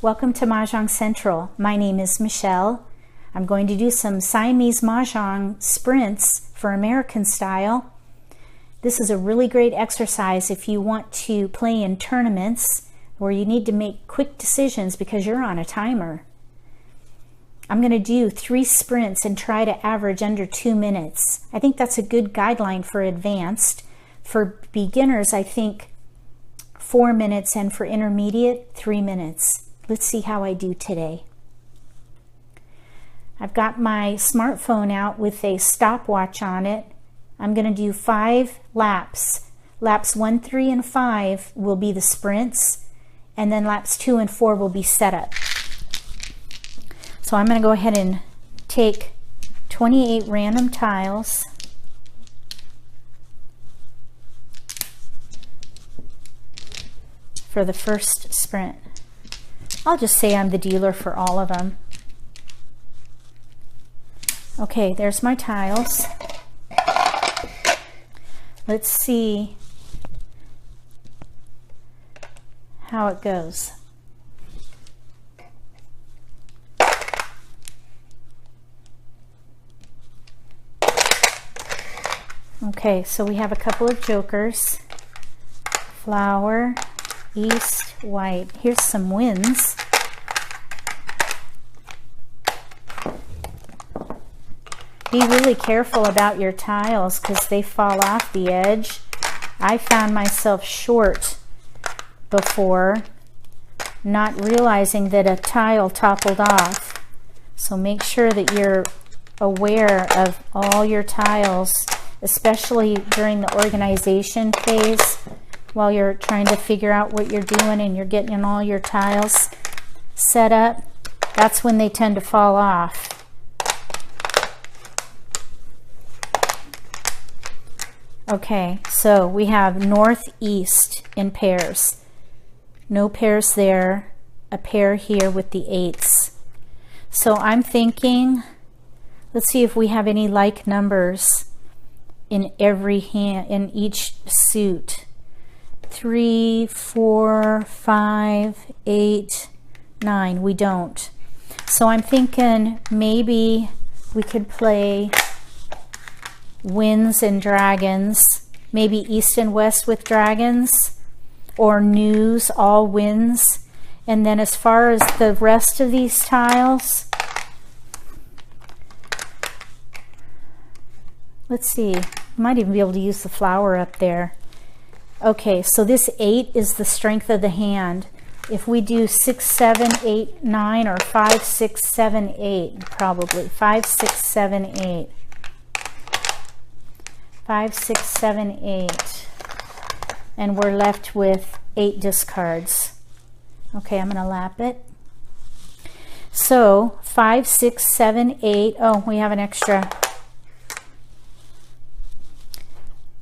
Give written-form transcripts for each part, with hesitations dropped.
Welcome to Mah Jongg Central. My name is Michelle. I'm going to do some Siamese Mah Jongg sprints for American style. This is a really great exercise if you want to play in tournaments where you need to make quick decisions because you're on a timer. I'm going to do 3 sprints and try to average under 2 minutes. I think that's a good guideline for advanced. For beginners, I think 4 minutes, and for intermediate, 3 minutes. Let's see how I do today. I've got my smartphone out with a stopwatch on it. I'm going to do 5 laps. Laps 1, 3, and 5 will be the sprints, and then laps 2 and 4 will be setup. So I'm going to go ahead and take 28 random tiles. For the first sprint. I'll just say I'm the dealer for all of them. Okay, there's my tiles. Let's see how it goes. Okay, so we have a couple of jokers. Flower, east, white. Here's some wins. Be really careful about your tiles because they fall off the edge. I found myself short before, not realizing that a tile toppled off. So make sure that you're aware of all your tiles, especially during the organization phase. While you're trying to figure out what you're doing and you're getting all your tiles set up, that's when they tend to fall off. Okay, so we have northeast in pairs. No pairs there, a pair here with the 8s. So I'm thinking, let's see if we have any like numbers in every hand, in each suit. 3, 4, 5, 8, 9. We don't. So I'm thinking maybe we could play winds and dragons, maybe east and west with dragons, or news, all winds. And then as far as the rest of these tiles, let's see, might even be able to use the flower up there. Okay, so this 8 is the strength of the hand. If we do 6, 7, 8, 9, or 5, 6, 7, 8, probably 5, 6, 7, 8. 5, 6, 7, 8. And we're left with 8 discards. Okay, I'm going to lap it. So 5, 6, 7, 8. Oh, we have an extra.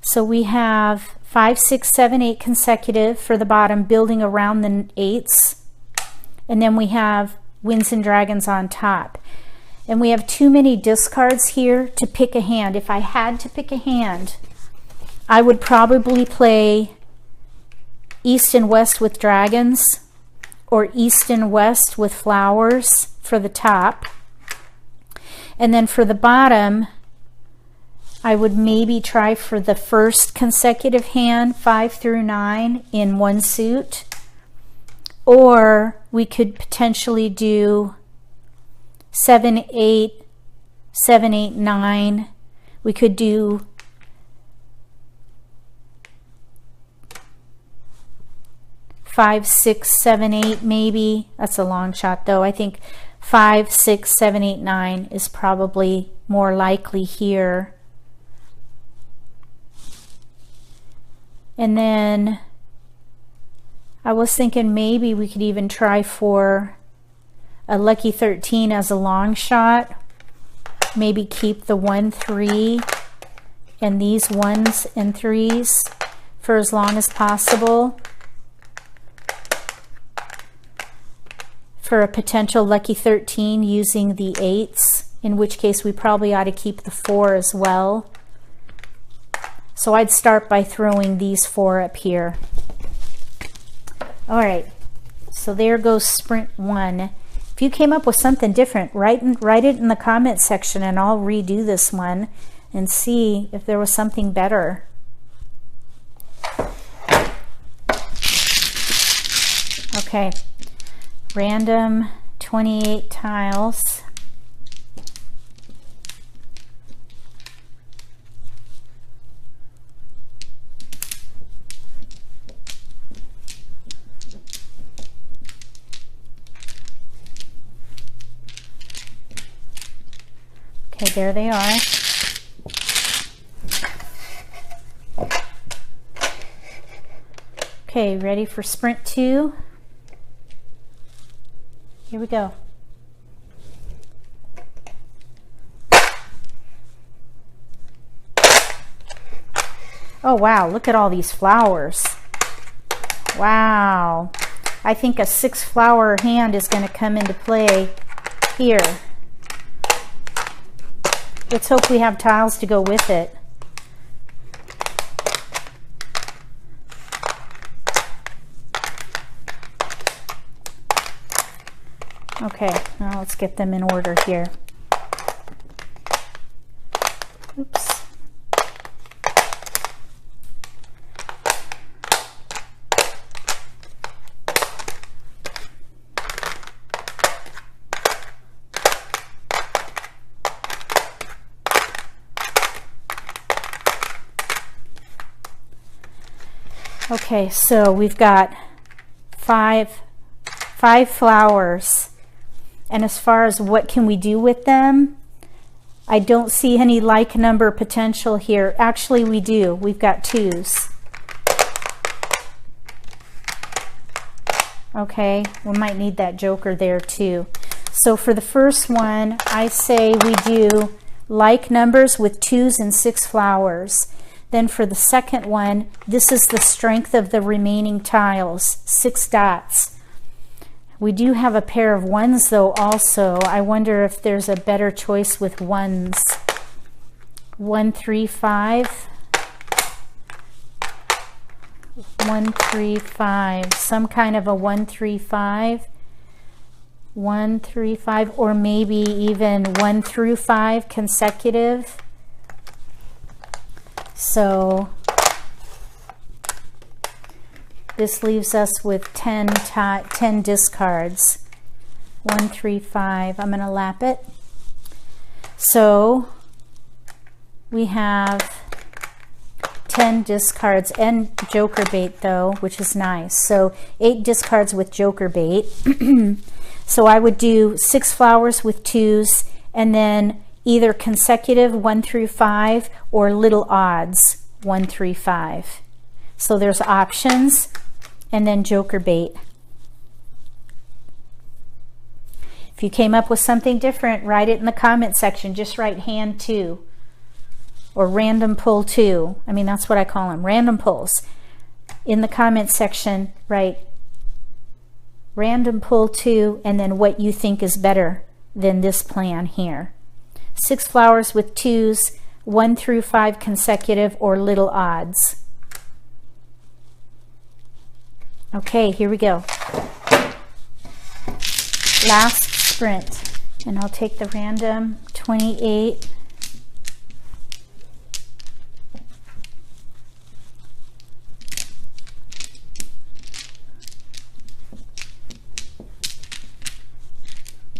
So we have 5, 6, 7, 8 consecutive for the bottom, building around the 8s. And then we have winds and dragons on top. And we have too many discards here to pick a hand. If I had to pick a hand, I would probably play east and west with dragons, or east and west with flowers for the top. And then for the bottom, I would maybe try for the first consecutive hand, 5 through 9 in one suit. Or we could potentially do 7, 8, 7, 8, 9. We could do 5, 6, 7, 8 maybe. That's a long shot though. I think 5, 6, 7, 8, 9 is probably more likely here. And then I was thinking maybe we could even try for a lucky 13 as a long shot. Maybe keep the 1, 3 and these 1s and 3s for as long as possible for a potential lucky 13 using the 8s, in which case we probably ought to keep the 4 as well. So I'd start by throwing these 4 up here. All right, So there goes sprint 1. If you came up with something different, write it in the comment section, and I'll redo this one and see if there was something better. Okay, random 28 tiles. Okay, there they are. Okay, ready for sprint 2? Here we go. Oh wow, look at all these flowers. Wow. I think a 6-flower hand is going to come into play here. Let's hope we have tiles to go with it. Okay, now let's get them in order here. Oops. Okay, so we've got five flowers. And as far as what can we do with them, I don't see any like number potential here. Actually, we do. We've got 2s. Okay, we might need that joker there too. So for the first one, I say we do like numbers with 2s and 6 flowers. Then for the second one, this is the strength of the remaining tiles, 6 dots. We do have a pair of 1s though also. I wonder if there's a better choice with 1s. 1, 3, 5. 1, 3, 5. Some kind of a 1, 3, 5. 1, 3, 5, or maybe even 1 through 5 consecutive. So this leaves us with 10 discards. 1, 3, 5. I'm going to lap it. So we have 10 discards and joker bait though, which is nice. So 8 discards with joker bait. So I would do 6 flowers with 2s, and then either consecutive 1 through 5 or little odds 1, 3, 5. So there's options. And then joker bait. If you came up with something different, write it in the comment section. Just write hand 2 or random pull 2. I mean, that's what I call them, random pulls. In the comment section, write random pull 2 and then what you think is better than this plan here. 6 flowers with 2s, 1 through 5 consecutive or little odds. Okay, here we go. Last sprint. And I'll take the random 28.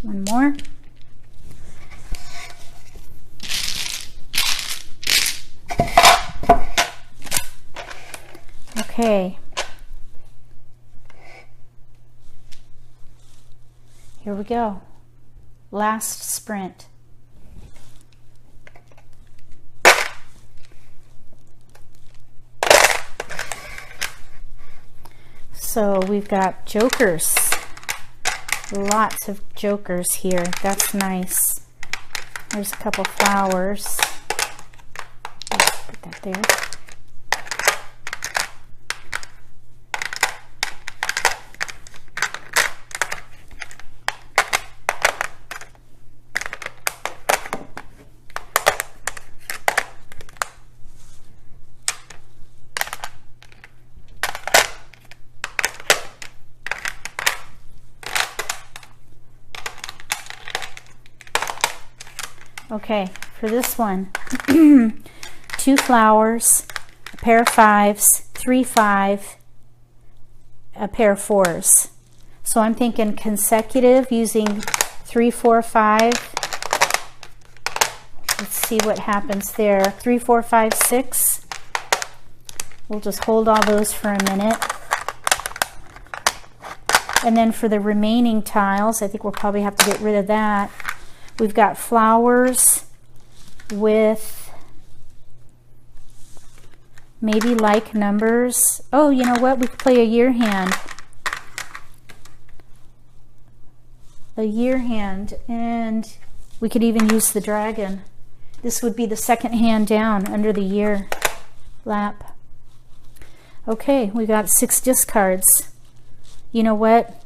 One more. Okay. Here we go. Last sprint. So we've got jokers. Lots of jokers here. That's nice. There's a couple flowers. Let's put that there. Okay, for this one, 2 flowers, a pair of 5s, 3 5, a pair of 4s. So I'm thinking consecutive using 3 4 5. Let's see what happens there. 3 4 5 6. We'll just hold all those for a minute. And then for the remaining tiles, I think we'll probably have to get rid of that. We've got flowers with maybe like numbers. Oh, you know what? We could play a year hand. A year hand, and we could even use the dragon. This would be the second hand down under the year lap. Okay, we got 6 discards. You know what?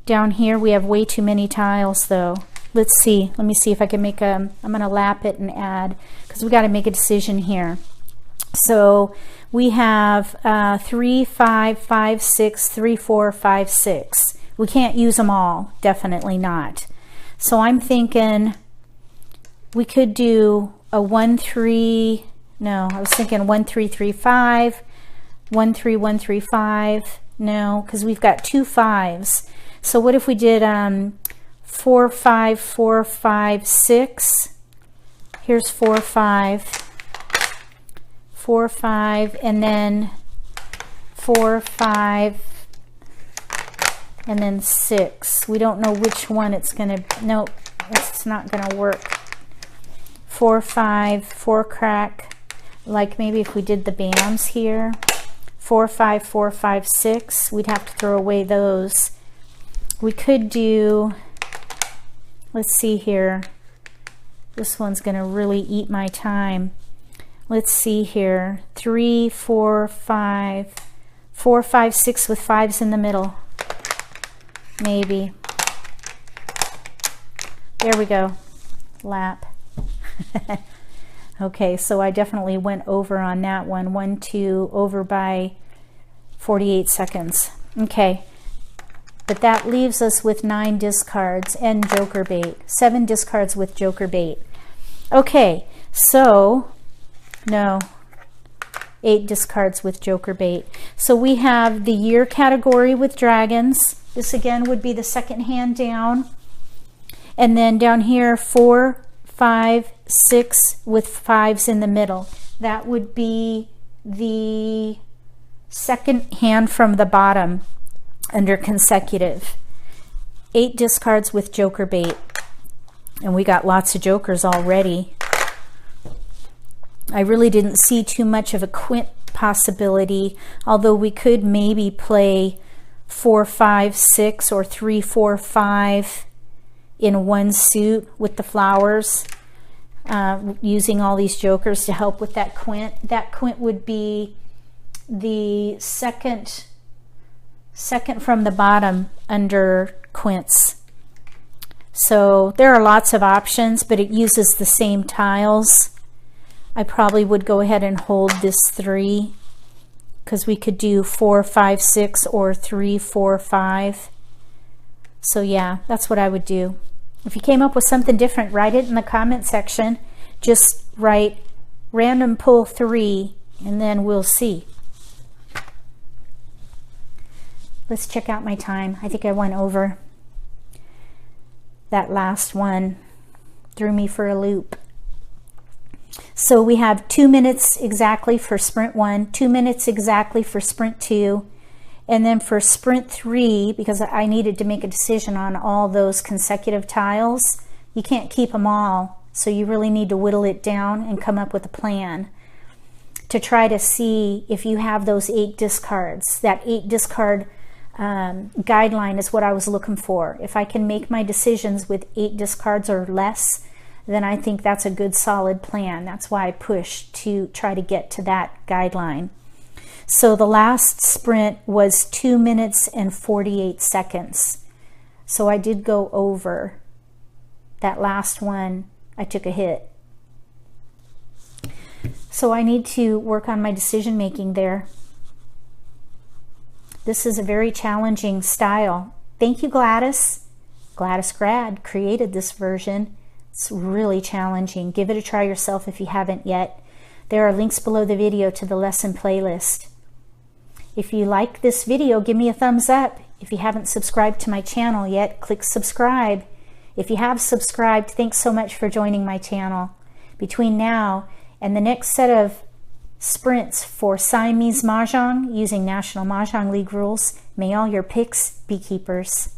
Down here we have way too many tiles though. Let's see. Let me see if I can make a, I'm going to lap it and add, because we got to make a decision here. So we have 3 5 5 6 3 4 5 6. We can't use them all, definitely not. So I'm thinking we could do a 1 3, no, I was thinking 1 3 3 5, 1 3 1 3 5. No, because we've got 2 5s. So what if we did 4 5 4 5 6? Here's 4 5, 4 5, and then 4 5, and then 6. We don't know which one it's gonna, nope, it's not gonna work. 4 5, 4 crack, like maybe if we did the BAMs here. 4 5 4 5 6. We'd have to throw away those. We could do, let's see here. This one's going to really eat my time. Let's see here. 3 4 5 4 5 6 with 5s in the middle. Maybe. There we go. Lap. Okay, so I definitely went over on that one. 1 2 over by 48 seconds. Okay, but that leaves us with 9 discards and joker bait. 7 discards with joker bait. Okay, so no, 8 discards with joker bait. So we have the year category with dragons. This again would be the second hand down. And then down here 4 5 6 with 5s in the middle. That would be the second hand from the bottom under consecutive. 8 discards with joker bait, and we got lots of jokers already. I really didn't see too much of a quint possibility, although we could maybe play 4 5 6 or 3 4 5 in one suit with the flowers, using all these jokers to help with that quint. That quint would be the second from the bottom under quints. So there are lots of options, but it uses the same tiles. I probably would go ahead and hold this 3, because we could do 4 5 6 or 3 4 5. So yeah, that's what I would do. If you came up with something different, write it in the comment section. Just write random pull 3, and then we'll see. Let's check out my time. I think I went over. That last one threw me for a loop. So we have 2 minutes exactly for sprint 1, 2 minutes exactly for sprint 2, and then for sprint 3, because I needed to make a decision on all those consecutive tiles, you can't keep them all, so you really need to whittle it down and come up with a plan to try to see if you have those 8 discards. That 8 discard guideline is what I was looking for. If I can make my decisions with 8 discards or less, then I think that's a good solid plan. That's why I pushed to try to get to that guideline. So the last sprint was 2 minutes and 48 seconds. So I did go over. That last one, I took a hit. So I need to work on my decision making there. This is a very challenging style. Thank you, Gladys. Gladys Grad created this version. It's really challenging. Give it a try yourself if you haven't yet. There are links below the video to the lesson playlist. If you like this video, give me a thumbs up. If you haven't subscribed to my channel yet, click subscribe. If you have subscribed, thanks so much for joining my channel. Between now and the next set of sprints for Siamese Mah Jongg using National Mah Jongg League rules, may all your picks be keepers.